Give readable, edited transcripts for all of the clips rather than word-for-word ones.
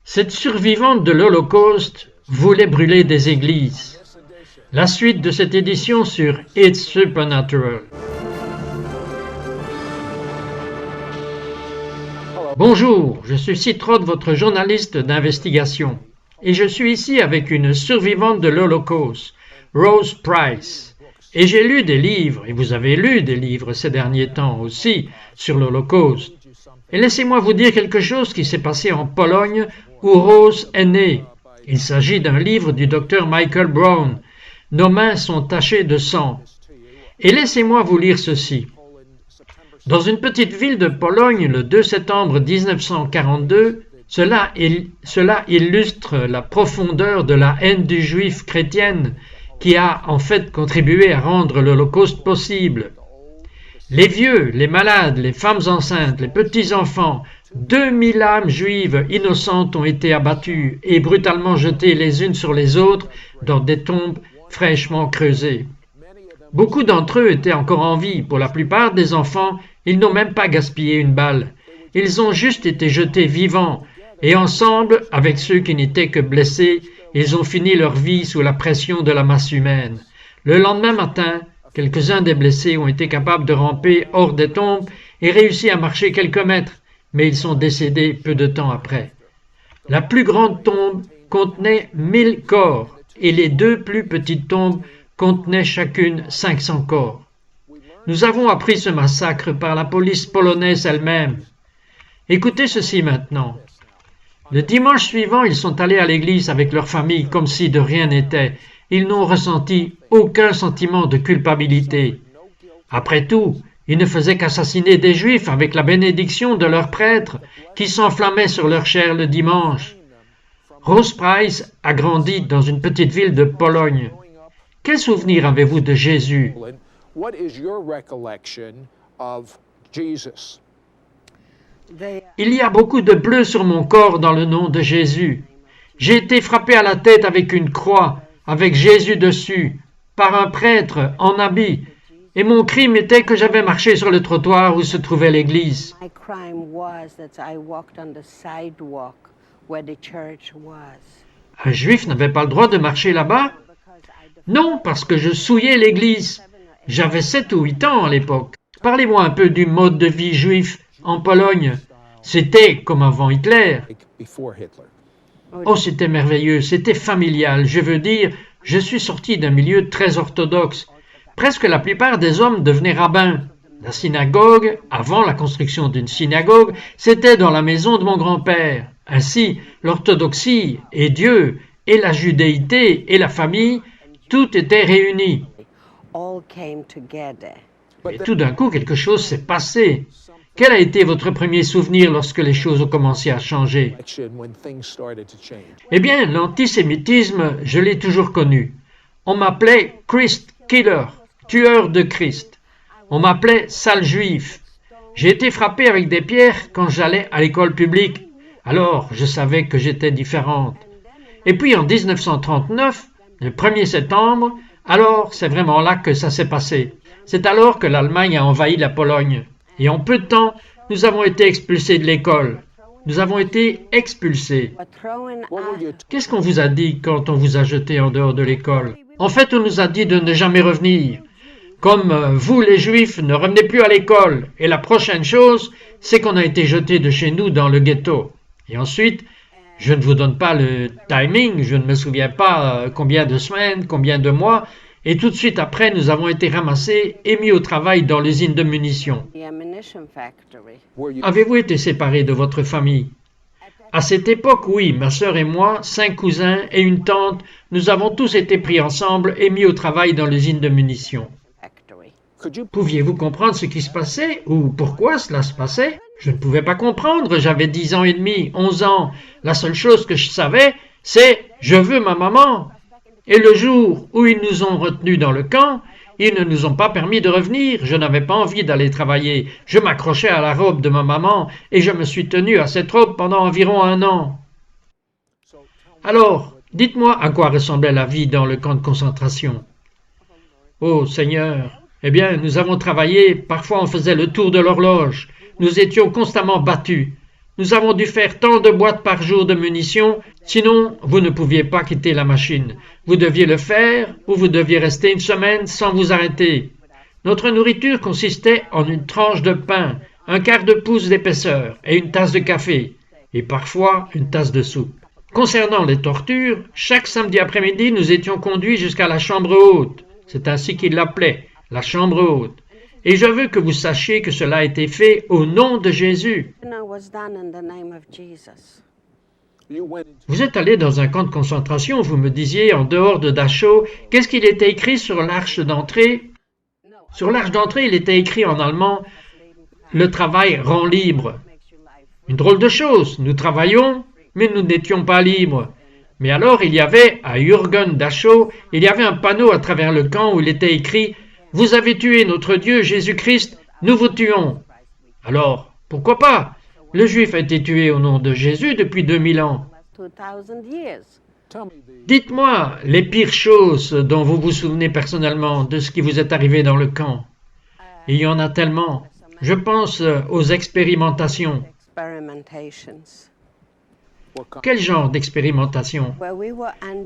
Cette survivante de l'Holocauste voulait brûler des églises. La suite de cette édition sur It's Supernatural. Bonjour, je suis Citrode, votre journaliste d'investigation. Et je suis ici avec une survivante de l'Holocauste, Rose Price. Et j'ai lu des livres, et vous avez lu des livres ces derniers temps aussi, sur l'Holocauste. Et laissez-moi vous dire quelque chose qui s'est passé en Pologne, où Rose est née. Il s'agit d'un livre du docteur Michael Brown. Nos mains sont tachées de sang. Et laissez-moi vous lire ceci. Dans une petite ville de Pologne, le 2 septembre 1942, cela illustre la profondeur de la haine du juif chrétienne qui a en fait contribué à rendre l'Holocauste possible. Les vieux, les malades, les femmes enceintes, les petits-enfants, 2000 âmes juives innocentes ont été abattues et brutalement jetées les unes sur les autres dans des tombes fraîchement creusées. Beaucoup d'entre eux étaient encore en vie. Pour la plupart des enfants, ils n'ont même pas gaspillé une balle. Ils ont juste été jetés vivants et ensemble, avec ceux qui n'étaient que blessés, ils ont fini leur vie sous la pression de la masse humaine. Le lendemain matin, quelques-uns des blessés ont été capables de ramper hors des tombes et réussi à marcher quelques mètres, mais ils sont décédés peu de temps après. La plus grande tombe contenait 1000 corps et les deux plus petites tombes contenaient chacune 500 corps. Nous avons appris ce massacre par la police polonaise elle-même. Écoutez ceci maintenant. Le dimanche suivant, ils sont allés à l'église avec leur famille comme si de rien n'était. Ils n'ont ressenti aucun sentiment de culpabilité. Après tout, ils ne faisaient qu'assassiner des Juifs avec la bénédiction de leur prêtre qui s'enflammait sur leur chair le dimanche. Rose Price a grandi dans une petite ville de Pologne. Quel souvenir avez-vous de Jésus? Il y a beaucoup de bleu sur mon corps dans le nom de Jésus. J'ai été frappé à la tête avec une croix, avec Jésus dessus, par un prêtre en habit, et mon crime était que j'avais marché sur le trottoir où se trouvait l'église. Un juif n'avait pas le droit de marcher là-bas? Non, parce que je souillais l'église. J'avais 7 ou 8 ans à l'époque. Parlez-moi un peu du mode de vie juif en Pologne. C'était comme avant Hitler. Oh, c'était merveilleux, c'était familial. Je veux dire, je suis sorti d'un milieu très orthodoxe. Presque la plupart des hommes devenaient rabbins. La synagogue, avant la construction d'une synagogue, c'était dans la maison de mon grand-père. Ainsi, l'orthodoxie et Dieu, et la judéité et la famille, tout était réuni. Et tout d'un coup, quelque chose s'est passé. Quel a été votre premier souvenir lorsque les choses ont commencé à changer? Eh bien, l'antisémitisme, je l'ai toujours connu. On m'appelait Christ Killer, tueur de Christ. On m'appelait sale juif. J'ai été frappé avec des pierres quand j'allais à l'école publique. Alors, je savais que j'étais différente. Et puis, en 1939, le 1er septembre, alors c'est vraiment là que ça s'est passé. C'est alors que l'Allemagne a envahi la Pologne. Et en peu de temps, nous avons été expulsés de l'école. Nous avons été expulsés. Qu'est-ce qu'on vous a dit quand on vous a jeté en dehors de l'école? En fait, on nous a dit de ne jamais revenir. Comme vous, les Juifs, ne revenez plus à l'école. Et la prochaine chose, c'est qu'on a été jetés de chez nous dans le ghetto. Et ensuite, je ne vous donne pas le timing, je ne me souviens pas combien de semaines, combien de mois, et tout de suite après, nous avons été ramassés et mis au travail dans l'usine de munitions. Avez-vous été séparés de votre famille? À cette époque, oui, ma sœur et moi, 5 cousins et une tante, nous avons tous été pris ensemble et mis au travail dans l'usine de munitions. Pouviez-vous comprendre ce qui se passait ou pourquoi cela se passait? Je ne pouvais pas comprendre, j'avais 10 ans et demi, 11 ans. La seule chose que je savais, c'est « je veux ma maman ». Et le jour où ils nous ont retenus dans le camp, ils ne nous ont pas permis de revenir. Je n'avais pas envie d'aller travailler. Je m'accrochais à la robe de ma maman et je me suis tenu à cette robe pendant environ 1 an. Alors, dites-moi à quoi ressemblait la vie dans le camp de concentration. Oh Seigneur, eh bien, nous avons travaillé, parfois on faisait le tour de l'horloge. Nous étions constamment battus. Nous avons dû faire tant de boîtes par jour de munitions, sinon vous ne pouviez pas quitter la machine. Vous deviez le faire ou vous deviez rester une semaine sans vous arrêter. Notre nourriture consistait en une tranche de pain, un quart de pouce d'épaisseur et une tasse de café, et parfois une tasse de soupe. Concernant les tortures, chaque samedi après-midi, nous étions conduits jusqu'à la chambre haute. C'est ainsi qu'ils l'appelaient, la chambre haute. Et je veux que vous sachiez que cela a été fait au nom de Jésus. Vous êtes allé dans un camp de concentration, vous me disiez, en dehors de Dachau, qu'est-ce qu'il était écrit sur l'arche d'entrée? Sur l'arche d'entrée, il était écrit en allemand « Le travail rend libre ». Une drôle de chose, nous travaillions, mais nous n'étions pas libres. Mais alors il y avait, à Jürgen Dachau, il y avait un panneau à travers le camp où il était écrit « Vous avez tué notre Dieu Jésus-Christ, nous vous tuons ». Alors, pourquoi pas? Le Juif a été tué au nom de Jésus depuis 2000 ans. Dites-moi les pires choses dont vous vous souvenez personnellement de ce qui vous est arrivé dans le camp. Il y en a tellement. Je pense aux expérimentations. Quel genre d'expérimentation?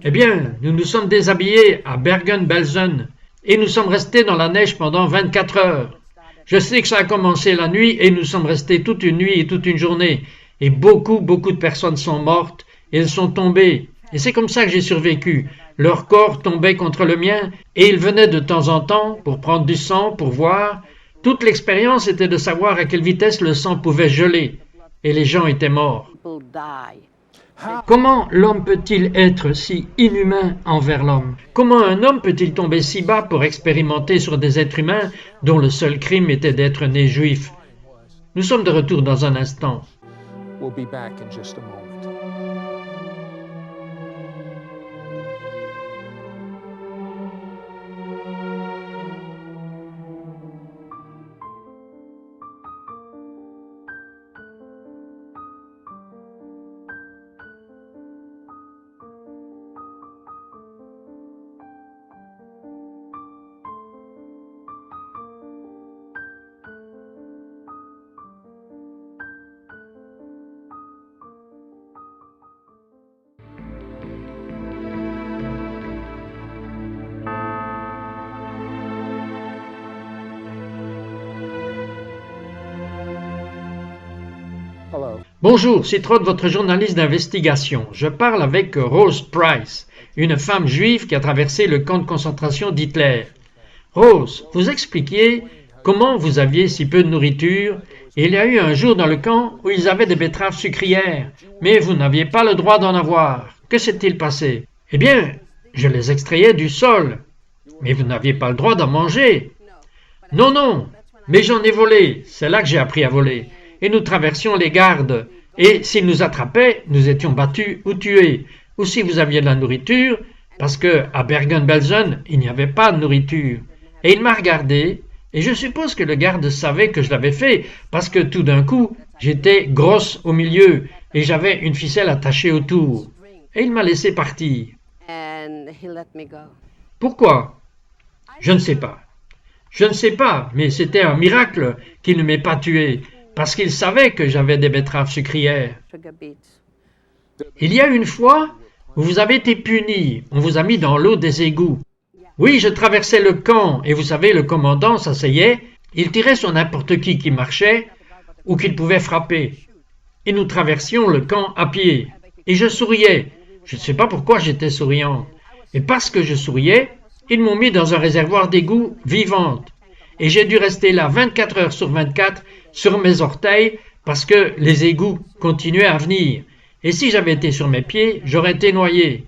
Eh bien, nous nous sommes déshabillés à Bergen-Belsen et nous sommes restés dans la neige pendant 24 heures. Je sais que ça a commencé la nuit et nous sommes restés toute une nuit et toute une journée. Et beaucoup de personnes sont mortes et elles sont tombées. Et c'est comme ça que j'ai survécu. Leur corps tombait contre le mien et ils venaient de temps en temps pour prendre du sang, pour voir. Toute l'expérience était de savoir à quelle vitesse le sang pouvait geler. Et les gens étaient morts. Comment l'homme peut-il être si inhumain envers l'homme? Comment un homme peut-il tomber si bas pour expérimenter sur des êtres humains dont le seul crime était d'être né juif? Nous sommes de retour dans un instant. We'll be back in just a moment. Bonjour, c'est Trott, votre journaliste d'investigation. Je parle avec Rose Price, une femme juive qui a traversé le camp de concentration d'Hitler. Rose, vous expliquiez comment vous aviez si peu de nourriture et il y a eu un jour dans le camp où ils avaient des betteraves sucrières, mais vous n'aviez pas le droit d'en avoir. Que s'est-il passé? Eh bien, je les extrayais du sol, mais vous n'aviez pas le droit d'en manger. Non, mais j'en ai volé, c'est là que j'ai appris à voler. Et nous traversions les gardes, et s'ils nous attrapaient, nous étions battus ou tués. Ou si vous aviez de la nourriture, parce que à Bergen-Belsen, il n'y avait pas de nourriture. Et il m'a regardé, et je suppose que le garde savait que je l'avais fait, parce que tout d'un coup, j'étais grosse au milieu, et j'avais une ficelle attachée autour. Et il m'a laissé partir. Pourquoi? Je ne sais pas. Je ne sais pas, mais c'était un miracle qu'il ne m'ait pas tué. Parce qu'il savait que j'avais des betteraves sucrières. Il y a une fois où vous avez été puni, on vous a mis dans l'eau des égouts. Oui, je traversais le camp, et vous savez, le commandant s'asseyait, il tirait sur n'importe qui marchait, ou qu'il pouvait frapper. Et nous traversions le camp à pied. Et je souriais. Je ne sais pas pourquoi j'étais souriante. Et parce que je souriais, ils m'ont mis dans un réservoir d'égouts vivante. Et j'ai dû rester là 24 heures sur 24 sur mes orteils parce que les égouts continuaient à venir. Et si j'avais été sur mes pieds, j'aurais été noyé.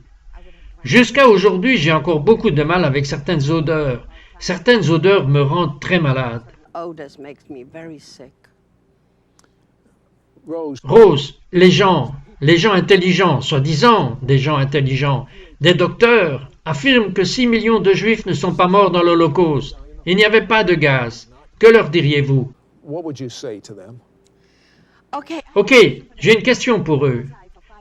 Jusqu'à aujourd'hui, j'ai encore beaucoup de mal avec certaines odeurs. Certaines odeurs me rendent très malade. Rose, les gens intelligents, soi-disant des gens intelligents, des docteurs, affirment que 6 millions de Juifs ne sont pas morts dans l'Holocauste. Il n'y avait pas de gaz. Que leur diriez-vous? Ok, j'ai une question pour eux.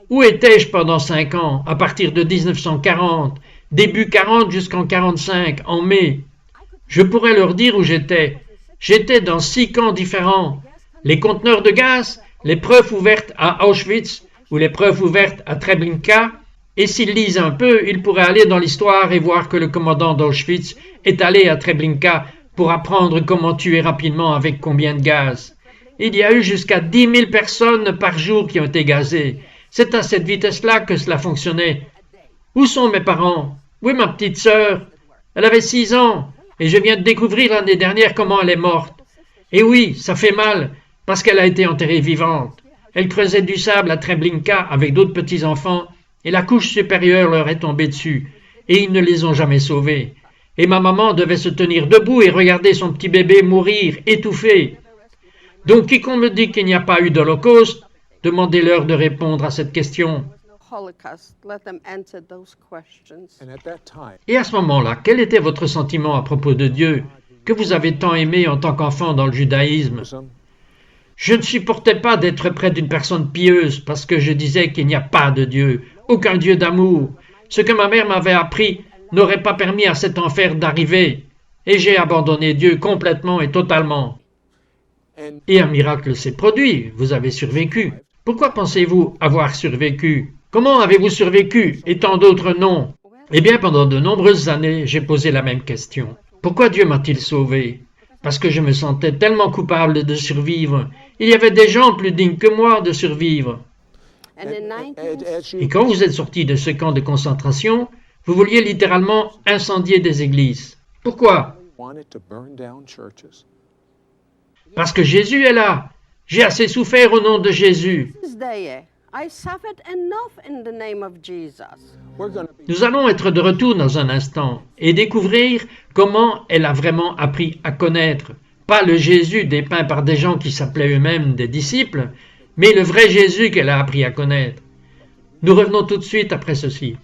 Où étais-je pendant 5 ans, à partir de 1940, début 40 jusqu'en 45, en mai? Je pourrais leur dire où j'étais. J'étais dans 6 camps différents. Les conteneurs de gaz, l'épreuve ouverte à Auschwitz ou l'épreuve ouverte à Treblinka, et s'ils lisent un peu, ils pourraient aller dans l'histoire et voir que le commandant d'Auschwitz est allé à Treblinka pour apprendre comment tuer rapidement avec combien de gaz. Il y a eu jusqu'à 10 000 personnes par jour qui ont été gazées. C'est à cette vitesse-là que cela fonctionnait. Où sont mes parents? Où est ma petite sœur? Elle avait 6 ans, et je viens de découvrir l'année dernière comment elle est morte. Et oui, ça fait mal, parce qu'elle a été enterrée vivante. Elle creusait du sable à Treblinka avec d'autres petits-enfants, et la couche supérieure leur est tombée dessus, et ils ne les ont jamais sauvés. Et ma maman devait se tenir debout et regarder son petit bébé mourir, étouffé. Donc quiconque me dit qu'il n'y a pas eu d'Holocauste, demandez-leur de répondre à cette question. Et à ce moment-là, quel était votre sentiment à propos de Dieu, que vous avez tant aimé en tant qu'enfant dans le judaïsme? Je ne supportais pas d'être près d'une personne pieuse parce que je disais qu'il n'y a pas de Dieu, aucun Dieu d'amour. Ce que ma mère m'avait appris n'aurait pas permis à cet enfer d'arriver, et j'ai abandonné Dieu complètement et totalement. Et un miracle s'est produit, vous avez survécu. Pourquoi pensez-vous avoir survécu? Comment avez-vous survécu et tant d'autres non? Eh bien, pendant de nombreuses années, j'ai posé la même question. Pourquoi Dieu m'a-t-il sauvé? Parce que je me sentais tellement coupable de survivre. Il y avait des gens plus dignes que moi de survivre. Et quand vous êtes sorti de ce camp de concentration, vous vouliez littéralement incendier des églises. Pourquoi? Parce que Jésus est là. J'ai assez souffert au nom de Jésus. Nous allons être de retour dans un instant et découvrir comment elle a vraiment appris à connaître, pas le Jésus dépeint par des gens qui s'appelaient eux-mêmes des disciples, mais le vrai Jésus qu'elle a appris à connaître. Nous revenons tout de suite après ceci.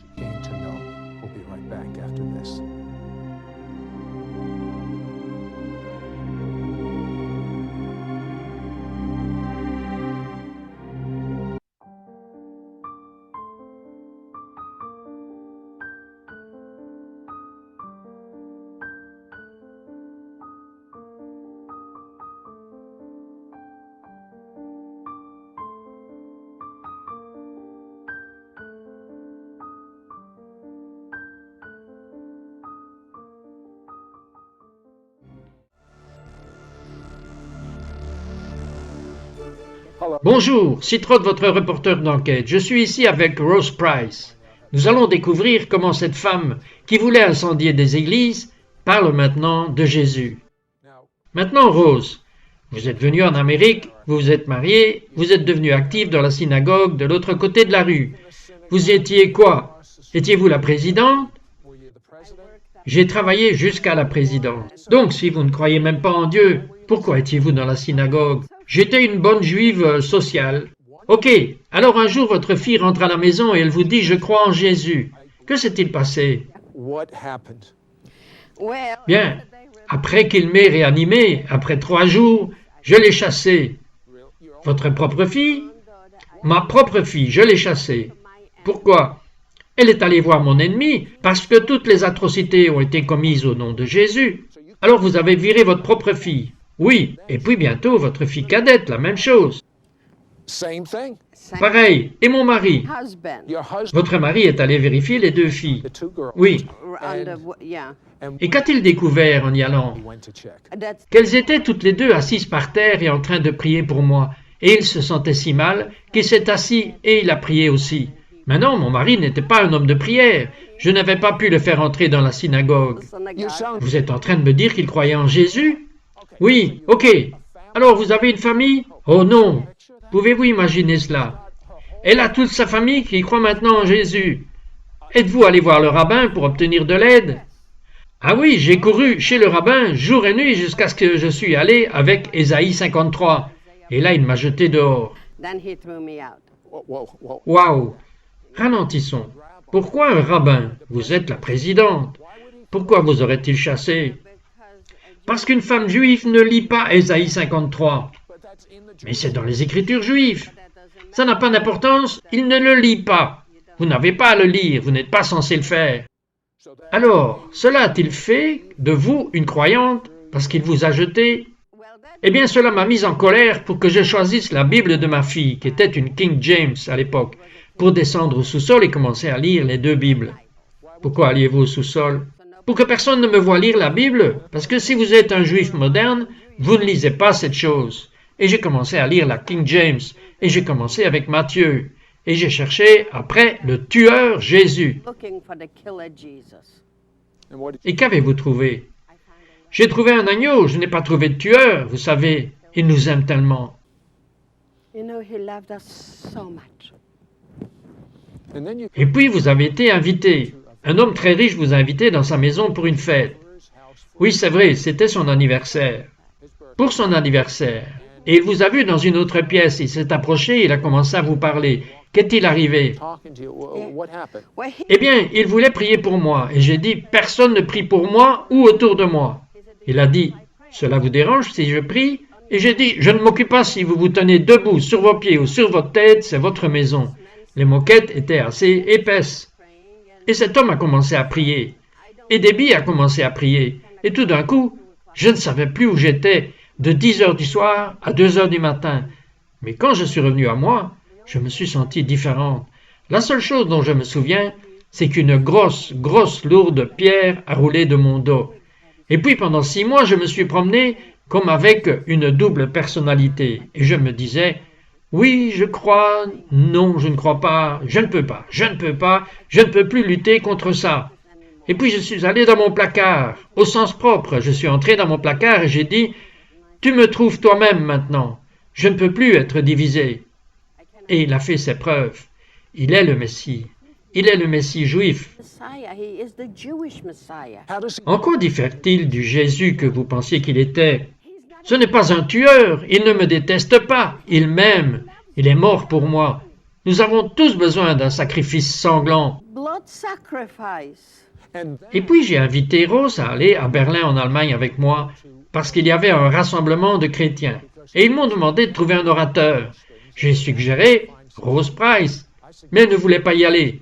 Bonjour, Citrode, votre reporter d'enquête. Je suis ici avec Rose Price. Nous allons découvrir comment cette femme qui voulait incendier des églises parle maintenant de Jésus. Maintenant, Rose, vous êtes venue en Amérique, vous vous êtes mariée, vous êtes devenue active dans la synagogue de l'autre côté de la rue. Vous étiez quoi? Étiez-vous la présidente? J'ai travaillé jusqu'à la présidence. Donc, si vous ne croyez même pas en Dieu, pourquoi étiez-vous dans la synagogue? J'étais une bonne juive sociale. Ok, alors un jour votre fille rentre à la maison et elle vous dit « Je crois en Jésus ». Que s'est-il passé? Bien, après qu'il m'ait réanimé, après 3 jours, je l'ai chassée. Votre propre fille? Ma propre fille, je l'ai chassée. Pourquoi? Elle est allée voir mon ennemi parce que toutes les atrocités ont été commises au nom de Jésus. Alors vous avez viré votre propre fille. Oui, et puis bientôt votre fille cadette, la même chose. Pareil, et mon mari? Votre mari est allé vérifier les 2 filles. Oui. Et qu'a-t-il découvert en y allant? Qu'elles étaient toutes les 2 assises par terre et en train de prier pour moi. Et il se sentait si mal qu'il s'est assis et il a prié aussi. Maintenant, mon mari n'était pas un homme de prière. Je n'avais pas pu le faire entrer dans la synagogue. Vous êtes en train de me dire qu'il croyait en Jésus? Oui, ok. Alors, vous avez une famille? Oh non. Pouvez-vous imaginer cela? Elle a toute sa famille qui croit maintenant en Jésus. Êtes-vous allé voir le rabbin pour obtenir de l'aide? Ah oui, j'ai couru chez le rabbin jour et nuit jusqu'à ce que je suis allé avec Ésaïe 53. Et là, il m'a jeté dehors. Waouh! Ralentissons. Pourquoi un rabbin? Vous êtes la présidente. Pourquoi vous aurait-il chassé? Parce qu'une femme juive ne lit pas Ésaïe 53. Mais c'est dans les Écritures juives. Ça n'a pas d'importance, il ne le lit pas. Vous n'avez pas à le lire, vous n'êtes pas censé le faire. Alors, cela a-t-il fait de vous une croyante parce qu'il vous a jeté? Eh bien, cela m'a mis en colère pour que je choisisse la Bible de ma fille, qui était une King James à l'époque, pour descendre au sous-sol et commencer à lire les deux Bibles. Pourquoi alliez-vous au sous-sol? Pour que personne ne me voie lire la Bible, parce que si vous êtes un juif moderne, vous ne lisez pas cette chose. Et j'ai commencé à lire la King James, et j'ai commencé avec Matthieu, et j'ai cherché après le tueur Jésus. Et qu'avez-vous trouvé? J'ai trouvé un agneau, je n'ai pas trouvé de tueur, vous savez, il nous aime tellement. Et puis vous avez été invité. Un homme très riche vous a invité dans sa maison pour une fête. Oui, c'est vrai, c'était son anniversaire. Pour son anniversaire. Et il vous a vu dans une autre pièce, il s'est approché, il a commencé à vous parler. Qu'est-il arrivé? Eh bien, il voulait prier pour moi, et j'ai dit, personne ne prie pour moi ou autour de moi. Il a dit, cela vous dérange si je prie? Et j'ai dit, je ne m'occupe pas si vous vous tenez debout sur vos pieds ou sur votre tête, c'est votre maison. Les moquettes étaient assez épaisses. Et cet homme a commencé à prier. Et Debbie a commencé à prier. Et tout d'un coup, je ne savais plus où j'étais, de 10 heures du soir à 2 heures du matin. Mais quand je suis revenu à moi, je me suis senti différente. La seule chose dont je me souviens, c'est qu'une grosse, lourde pierre a roulé de mon dos. Et puis pendant 6 mois, je me suis promené comme avec une double personnalité. Et je me disais, oui, je crois, non, je ne crois pas, je ne peux pas, je ne peux pas, je ne peux plus lutter contre ça. Et puis je suis allé dans mon placard, au sens propre, je suis entré dans mon placard et j'ai dit, tu me trouves toi-même maintenant, je ne peux plus être divisé. Et il a fait ses preuves. Il est le Messie. Il est le Messie juif. En quoi diffère-t-il du Jésus que vous pensiez qu'il était? Ce n'est pas un tueur, il ne me déteste pas, il m'aime, il est mort pour moi. Nous avons tous besoin d'un sacrifice sanglant. Et puis j'ai invité Rose à aller à Berlin en Allemagne avec moi, parce qu'il y avait un rassemblement de chrétiens. Et ils m'ont demandé de trouver un orateur. J'ai suggéré Rose Price, mais elle ne voulait pas y aller.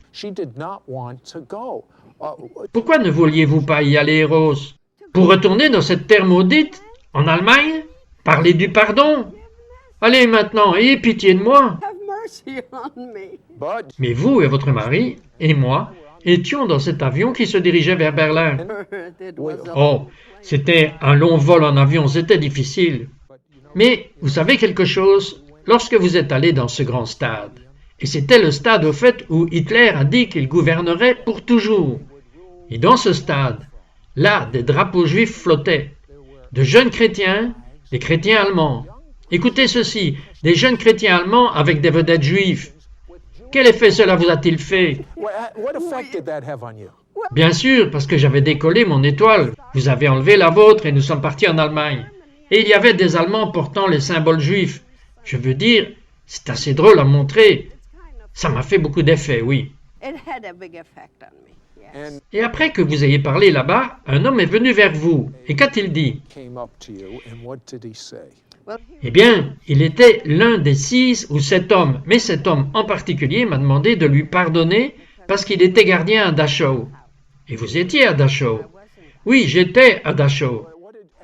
Pourquoi ne vouliez-vous pas y aller, Rose? Pour retourner dans cette terre maudite, en Allemagne? Parler du pardon? Allez maintenant, ayez pitié de moi. Mais vous et votre mari, et moi, étions dans cet avion qui se dirigeait vers Berlin. Oh, c'était un long vol en avion, c'était difficile. Mais vous savez quelque chose? Lorsque vous êtes allé dans ce grand stade, et c'était le stade au fait où Hitler a dit qu'il gouvernerait pour toujours. Et dans ce stade, là, des drapeaux juifs flottaient. De jeunes chrétiens, des chrétiens allemands. Écoutez ceci, des jeunes chrétiens allemands avec des vedettes juives. Quel effet cela vous a-t-il fait? Bien sûr, parce que j'avais décollé mon étoile. Vous avez enlevé la vôtre et nous sommes partis en Allemagne. Et il y avait des Allemands portant les symboles juifs. Je veux dire, c'est assez drôle à montrer. Ça m'a fait beaucoup d'effet, oui. Et après que vous ayez parlé là-bas, un homme est venu vers vous. Et qu'a-t-il dit? Eh bien, il était l'un des 6 ou 7 hommes, mais cet homme en particulier m'a demandé de lui pardonner parce qu'il était gardien à Dachau. Et vous étiez à Dachau? Oui, j'étais à Dachau.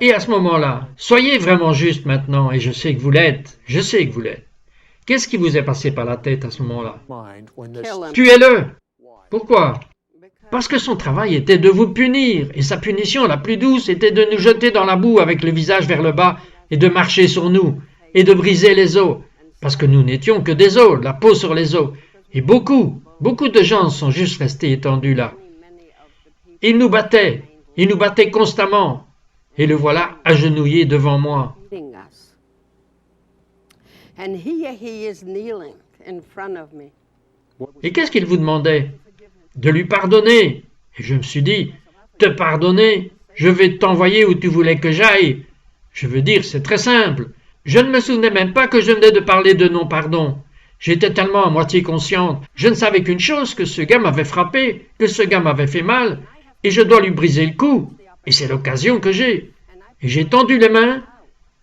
Et à ce moment-là, soyez vraiment juste maintenant, et je sais que vous l'êtes, je sais que vous l'êtes. Qu'est-ce qui vous est passé par la tête à ce moment-là? Tuez-le! Pourquoi? Parce que son travail était de vous punir, et sa punition la plus douce était de nous jeter dans la boue avec le visage vers le bas, et de marcher sur nous, et de briser les os, parce que nous n'étions que des os, la peau sur les os, et beaucoup de gens sont juste restés étendus là. Il nous battait constamment, et le voilà agenouillé devant moi. Et qu'est-ce qu'il vous demandait? De lui pardonner. Et je me suis dit, te pardonner, je vais t'envoyer où tu voulais que j'aille. Je veux dire, c'est très simple. Je ne me souvenais même pas que je venais de parler de non-pardon. J'étais tellement à moitié consciente. Je ne savais qu'une chose, que ce gars m'avait frappé, que ce gars m'avait fait mal, et je dois lui briser le cou. Et c'est l'occasion que j'ai. Et j'ai tendu les mains,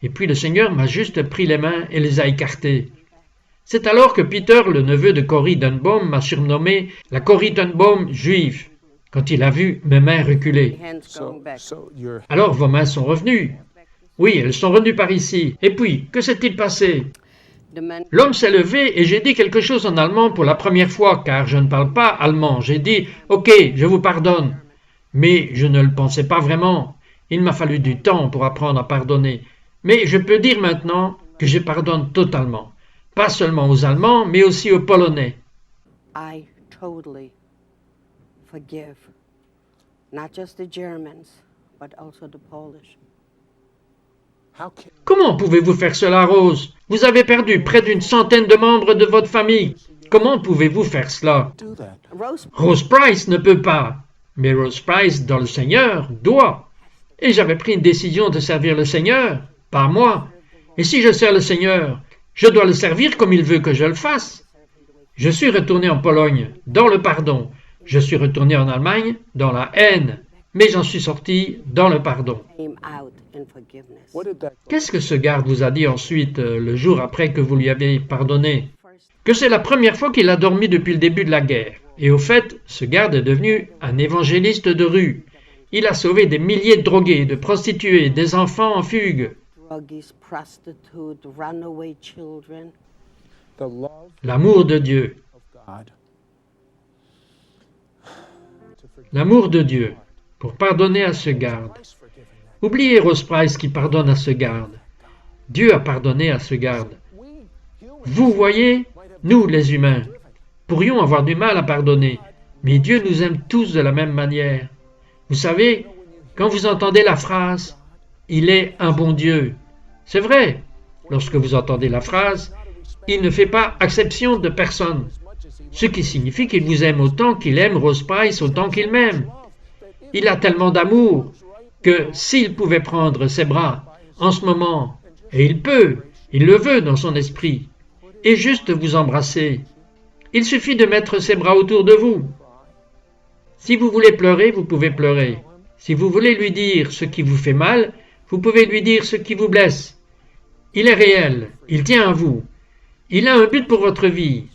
et puis le Seigneur m'a juste pris les mains et les a écartées. C'est alors que Peter, le neveu de Corrie ten Boom, m'a surnommé la Corrie ten Boom juive, quand il a vu mes mains reculer. Alors vos mains sont revenues. Oui, elles sont venues par ici. Et puis, que s'est-il passé? The man L'homme s'est levé et j'ai dit quelque chose en allemand pour la première fois, car je ne parle pas allemand. J'ai dit « Ok, je vous pardonne ». Mais je ne le pensais pas vraiment. Il m'a fallu du temps pour apprendre à pardonner. Mais je peux dire maintenant que je pardonne totalement. Pas seulement aux Allemands, mais aussi aux Polonais. I totally forgive. Not just the Germans, but also the Polish. How can Comment pouvez-vous faire cela, Rose? Vous avez perdu près d'une centaine de membres de votre famille. Comment pouvez-vous faire cela? you do that? Rose Rose Price ne peut pas. Mais Rose Price, dans le Seigneur, doit. Et j'avais pris une décision de servir le Seigneur, pas moi. Et si je sers le Seigneur, je dois le servir comme il veut que je le fasse. Je suis retourné en Pologne, dans le pardon. Je suis retourné en Allemagne, dans la haine. Mais j'en suis sorti dans le pardon. came out in forgiveness. What did that Qu'est-ce que ce garde vous a dit ensuite, le jour après que vous lui avez pardonné? Que c'est la première fois qu'il a dormi depuis le début de la guerre. Et au fait, ce garde est devenu un évangéliste de rue. Il a sauvé des milliers de drogués, de prostituées, des enfants en fugue. Druggies, prostitutes, runaway children. the love L'amour de Dieu. of God to forgive L'amour de Dieu. Pour pardonner à ce garde. Christ forgiving that? Oubliez Rose Price qui pardonne à ce garde. Dieu a pardonné à ce garde. We humans Vous voyez, nous les humains, pourrions avoir du mal à pardonner, mais Dieu nous aime tous de la même manière. Vous savez, quand vous entendez la phrase « Il est un bon Dieu », c'est vrai. Lorsque vous entendez la phrase « Il ne fait pas exception de personne », ce qui signifie qu'il vous aime autant qu'il aime Rose Price, autant qu'il m'aime. Il a tellement d'amour que s'il pouvait prendre ses bras en ce moment, et il le veut dans son esprit, et juste vous embrasser, il suffit de mettre ses bras autour de vous. Si vous voulez pleurer, vous pouvez pleurer. Si vous voulez lui dire ce qui vous fait mal, vous pouvez lui dire ce qui vous blesse. Il est réel, il tient à vous. Il a un but pour votre vie.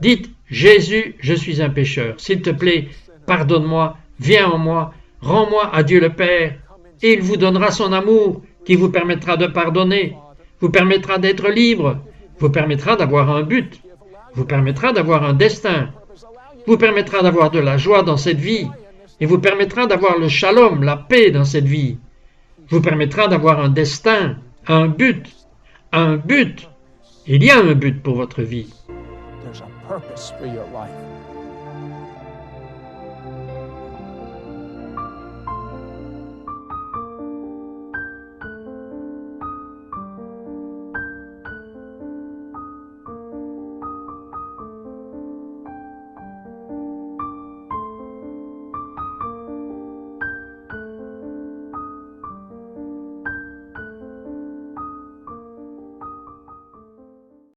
Dites, Jésus, je suis un pécheur. S'il te plaît, pardonne-moi, viens en moi, rends-moi à Dieu le Père, et il vous donnera son amour qui vous permettra de pardonner, vous permettra d'être libre, vous permettra d'avoir un but, vous permettra d'avoir un destin, vous permettra d'avoir de la joie dans cette vie, et vous permettra d'avoir le shalom, la paix dans cette vie, vous permettra d'avoir un destin, un but, un but. Il y a un but pour votre vie. There's a purpose for your life.